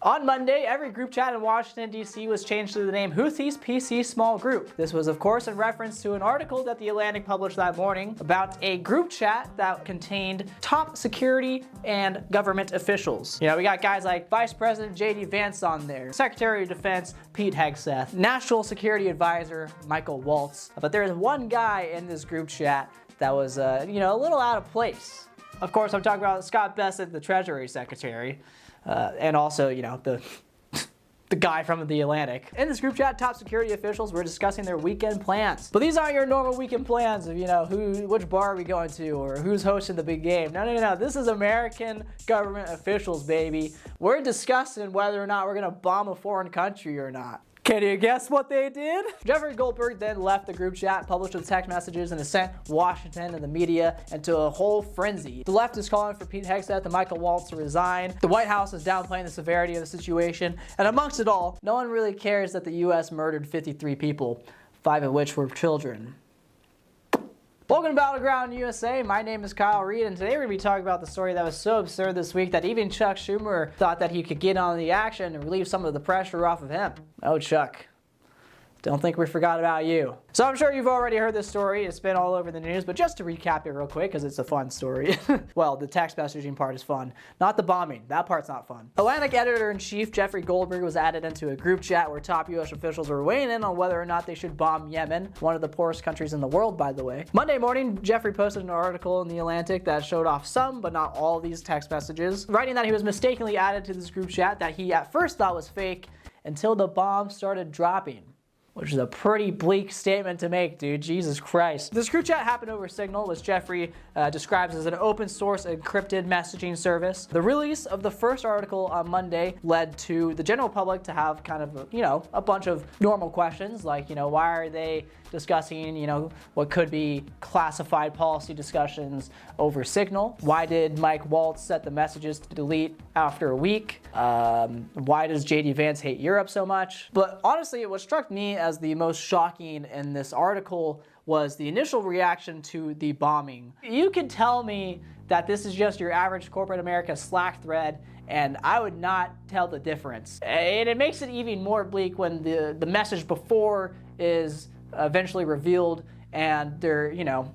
On Monday, every group chat in Washington, D.C. was changed to the name Houthis PC Small Group. This was, of course, in reference to an article that The Atlantic published that morning about a group chat that contained top security and government officials. You know, we got guys like Vice President J.D. Vance on there, Secretary of Defense Pete Hegseth, National Security Advisor Michael Waltz. But there's one guy in this group chat that was, you know, a little out of place. Of course, I'm talking about Scott Bessent, the Treasury Secretary. And also, you know, the guy from The Atlantic. In this group chat, top security officials were discussing their weekend plans. But these aren't your normal weekend plans of, you know, which bar are we going to or who's hosting the big game. No. This is American government officials, baby. We're discussing whether or not we're gonna bomb a foreign country or not. Can you guess what they did? Jeffrey Goldberg then left the group chat, published the text messages, and has sent Washington and the media into a whole frenzy. The left is calling for Pete Hegseth and Michael Waltz to resign. The White House is downplaying the severity of the situation. And amongst it all, no one really cares that the U.S. murdered 53 people, 5 of which were children. Welcome to Battleground USA. My name is Kyle Reid, and today we're going to be talking about the story that was so absurd this week that even Chuck Schumer thought that he could get on the action and relieve some of the pressure off of him. Oh, Chuck. Don't think we forgot about you. So I'm sure you've already heard this story. It's been all over the news, but just to recap it real quick, because it's a fun story. Well, the text messaging part is fun. Not the bombing. That part's not fun. Atlantic editor-in-chief Jeffrey Goldberg was added into a group chat where top U.S. officials were weighing in on whether or not they should bomb Yemen, one of the poorest countries in the world, by the way. Monday morning, Jeffrey posted an article in The Atlantic that showed off some, but not all, these text messages, writing that he was mistakenly added to this group chat that he at first thought was fake until the bomb started dropping. Which is a pretty bleak statement to make, dude. Jesus Christ. This group chat happened over Signal, which Jeffrey describes as an open source encrypted messaging service. The release of the first article on Monday led to the general public to have kind of, you know, a bunch of normal questions like, you know, why are they discussing, you know, what could be classified policy discussions over Signal? Why did Mike Waltz set the messages to delete after a week? Why does J.D. Vance hate Europe so much? But honestly, what struck me as the most shocking in this article was the initial reaction to the bombing. You could tell me that this is just your average corporate America Slack thread, and I would not tell the difference. And it makes it even more bleak when the message before is eventually revealed and they're, you know,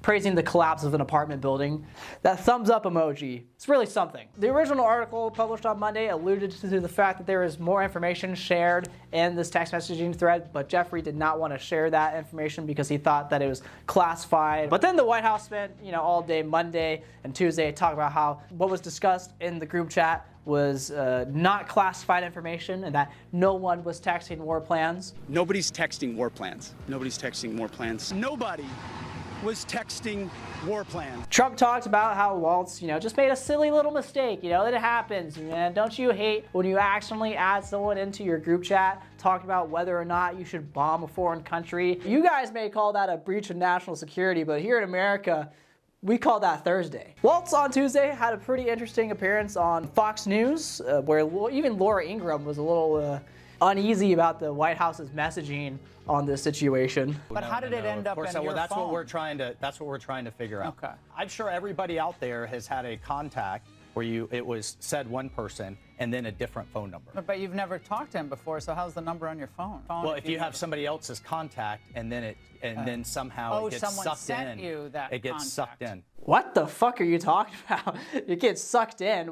praising the collapse of an apartment building. That thumbs up emoji, it's really something. The original article published on Monday alluded to the fact that there is more information shared in this text messaging thread, but Jeffrey did not want to share that information because he thought that it was classified. But then the White House spent, you know, all day Monday and Tuesday talking about how what was discussed in the group chat was not classified information and that no one was texting war plans. Nobody's texting war plans. Nobody's texting war plans. Nobody was texting war plans. Trump talked about how Waltz, you know, just made a silly little mistake. You know, it happens, man. Don't you hate when you accidentally add someone into your group chat talking about whether or not you should bomb a foreign country? You guys may call that a breach of national security, but here in America, we call that Thursday. Waltz on Tuesday had a pretty interesting appearance on Fox News, where even Laura Ingraham was a little uneasy about the White House's messaging on this situation. But how did it end up in your phone? That's what we're trying to figure out. Okay. I'm sure everybody out there has had a contact where it was said one person and then a different phone number. But you've never talked to him before, so how's the number on your phone? Well, if you have somebody else's contact and then then somehow it gets someone sucked sent in. You that it gets contact. sucked in. What the fuck are you talking about? It gets sucked in.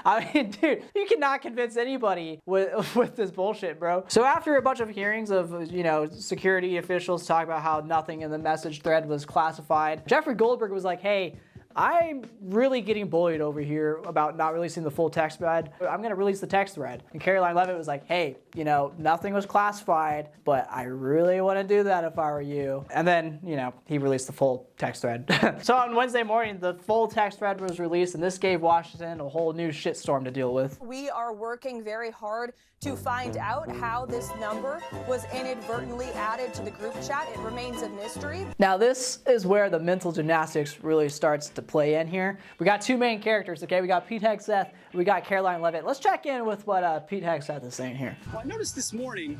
I mean, dude, you cannot convince anybody with this bullshit, bro. So after a bunch of hearings of, you know, security officials talk about how nothing in the message thread was classified, Jeffrey Goldberg was like, hey, I'm really getting bullied over here about not releasing the full text thread. I'm gonna release the text thread. And Caroline Leavitt was like, hey, you know, nothing was classified, but I really wanna do that if I were you. And then, you know, he released the full text thread. So on Wednesday morning, the full text thread was released, and this gave Washington a whole new shitstorm to deal with. We are working very hard to find out how this number was inadvertently added to the group chat. It remains a mystery. Now this is where the mental gymnastics really starts to play in here. We got two main characters, okay? We got Pete Hegseth, we got Caroline Leavitt. Let's check in with what Pete Hegseth is saying here. Well, I noticed this morning,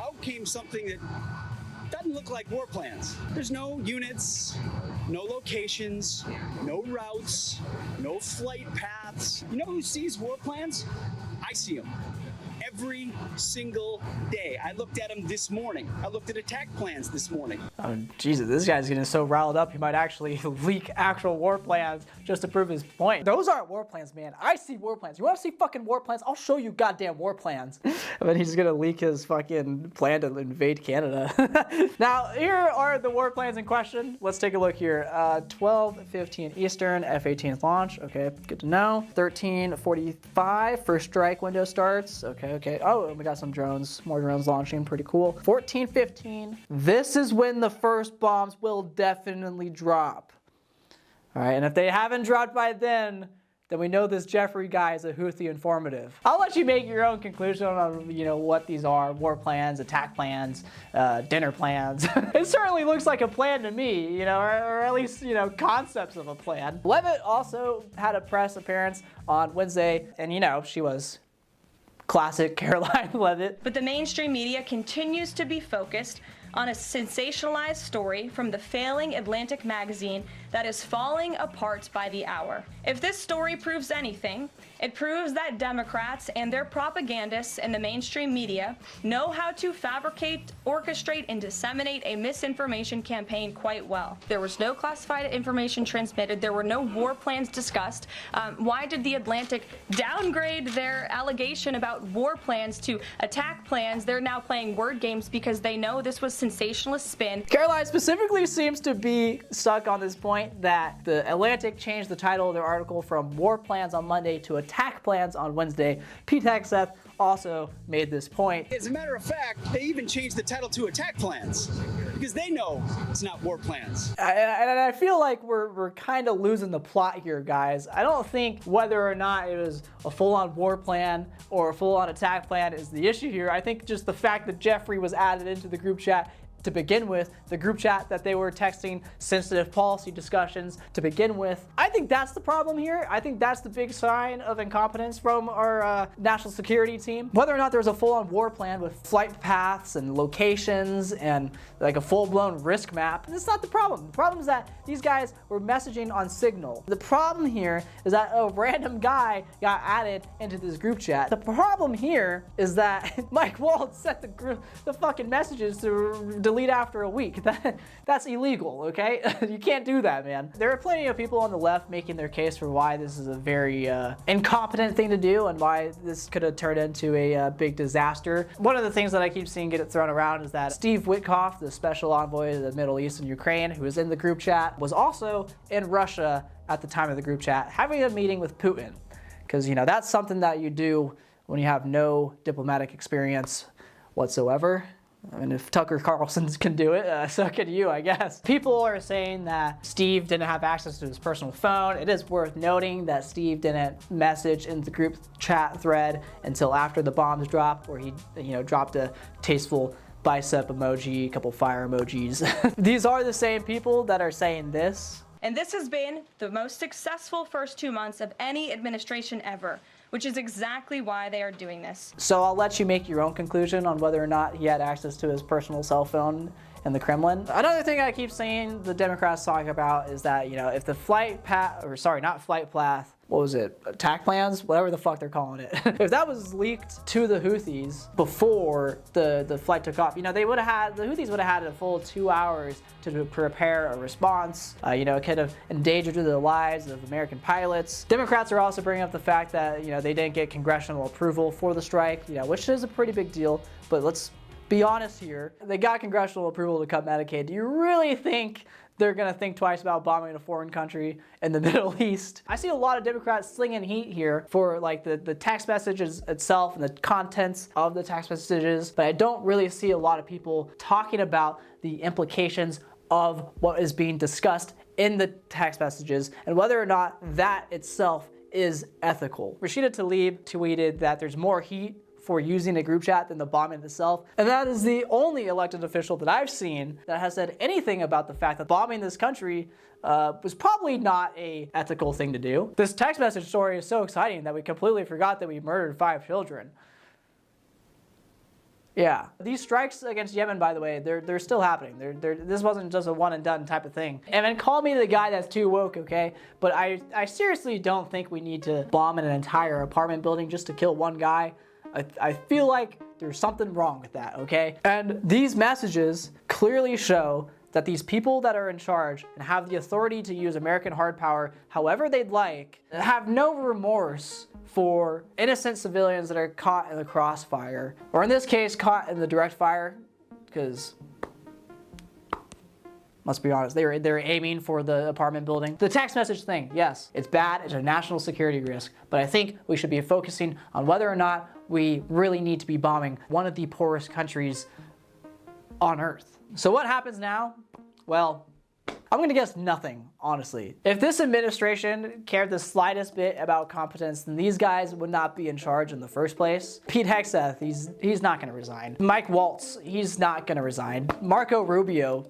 out came something that doesn't look like war plans. There's no units, no locations, no routes, no flight paths. You know who sees war plans? I see them every single day. I looked at them this morning. I looked at attack plans this morning. Oh, Jesus, this guy's getting so riled up he might actually leak actual war plans just to prove his point. Those aren't war plans, man. I see war plans. You want to see fucking war plans? I'll show you goddamn war plans. And then he's gonna leak his fucking plan to invade Canada. Now, here are the war plans in question. Let's take a look here. 12:15 Eastern, F-18 launch. Okay, good to know. 13:45, first strike window starts. Okay. Oh, we got some drones. More drones launching. Pretty cool. 14:15. This is when the first bombs will definitely drop. All right, and if they haven't dropped by then we know this Jeffrey guy is a Houthi informative. I'll let you make your own conclusion on, what these are: war plans, attack plans, dinner plans. It certainly looks like a plan to me, or at least, concepts of a plan. Levitt also had a press appearance on Wednesday, and she was classic Caroline Levitt. But the mainstream media continues to be focused on a sensationalized story from the failing Atlantic magazine that is falling apart by the hour. If this story proves anything, it proves that Democrats and their propagandists in the mainstream media know how to fabricate, orchestrate, and disseminate a misinformation campaign quite well. There was no classified information transmitted. There were no war plans discussed. Why did the Atlantic downgrade their allegation about war plans to attack plans? They're now playing word games because they know this was sensationalist spin. Caroline specifically seems to be stuck on this point that the Atlantic changed the title of their article from War Plans on Monday to Attack Plans on Wednesday. Pete Hegseth also made this point. As a matter of fact, they even changed the title to Attack Plans because they know it's not war plans. And I feel like we're kind of losing the plot here, guys. I don't think whether or not it was a full-on war plan or a full-on attack plan is the issue here. I think just the fact that Jeffrey was added into the group chat to begin with, the group chat that they were texting sensitive policy discussions to begin with. I think that's the problem here. I think that's the big sign of incompetence from our national security team. Whether or not there's a full-on war plan with flight paths and locations and like a full-blown risk map, that's not the problem. The problem is that these guys were messaging on Signal. The problem here is that a random guy got added into this group chat. The problem here is that Mike Wald set the fucking messages to delete after a week. That's illegal, okay? You can't do that, man. There are plenty of people on the left making their case for why this is a very incompetent thing to do and why this could have turned into a big disaster. One of the things that I keep seeing get thrown around is that Steve Witkoff, the special envoy to the Middle East and Ukraine, who was in the group chat, was also in Russia at the time of the group chat, having a meeting with Putin. Because, that's something that you do when you have no diplomatic experience whatsoever. I mean, if Tucker Carlson can do it, so can you, I guess. People are saying that Steve didn't have access to his personal phone. It is worth noting that Steve didn't message in the group chat thread until after the bombs dropped, where he, dropped a tasteful bicep emoji, a couple fire emojis. These are the same people that are saying this. And this has been the most successful first 2 months of any administration ever, which is exactly why they are doing this. So I'll let you make your own conclusion on whether or not he had access to his personal cell phone in the Kremlin. Another thing I keep seeing the Democrats talk about is that, if the attack plans, whatever the fuck they're calling it. If that was leaked to the Houthis before the flight took off, the Houthis would have had a full 2 hours to prepare a response. It could have endangered the lives of American pilots. Democrats are also bringing up the fact that, they didn't get congressional approval for the strike, which is a pretty big deal, but let's be honest here. They got congressional approval to cut Medicaid. Do you really think they're gonna think twice about bombing a foreign country in the Middle East? I see a lot of Democrats slinging heat here for like the text messages itself and the contents of the text messages, but I don't really see a lot of people talking about the implications of what is being discussed in the text messages and whether or not that itself is ethical. Rashida Tlaib tweeted that there's more heat for using a group chat than the bombing itself. And that is the only elected official that I've seen that has said anything about the fact that bombing this country was probably not an ethical thing to do. This text message story is so exciting that we completely forgot that we murdered 5 children. Yeah, these strikes against Yemen, by the way, they're still happening. This wasn't just a one and done type of thing. And then call me the guy that's too woke, okay? But I seriously don't think we need to bomb an entire apartment building just to kill one guy. I feel like there's something wrong with that, okay? And these messages clearly show that these people that are in charge and have the authority to use American hard power however they'd like have no remorse for innocent civilians that are caught in the crossfire, or in this case, caught in the direct fire, because let's be honest, they're aiming for the apartment building. The text message thing, yes, it's bad, it's a national security risk, but I think we should be focusing on whether or not we really need to be bombing one of the poorest countries on Earth. So what happens now? Well, I'm gonna guess nothing, honestly. If this administration cared the slightest bit about competence, then these guys would not be in charge in the first place. Pete Hegseth, he's not gonna resign. Mike Waltz, he's not gonna resign. Marco Rubio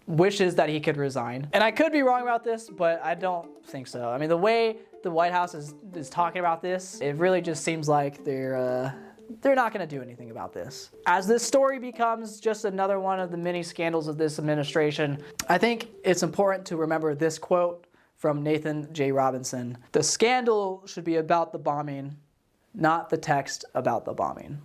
wishes that he could resign. And I could be wrong about this, but I don't think so. I mean, the way the White House is talking about this, it really just seems like they're not going to do anything about this. As this story becomes just another one of the many scandals of this administration, I think it's important to remember this quote from Nathan J. Robinson. The scandal should be about the bombing, not the text about the bombing.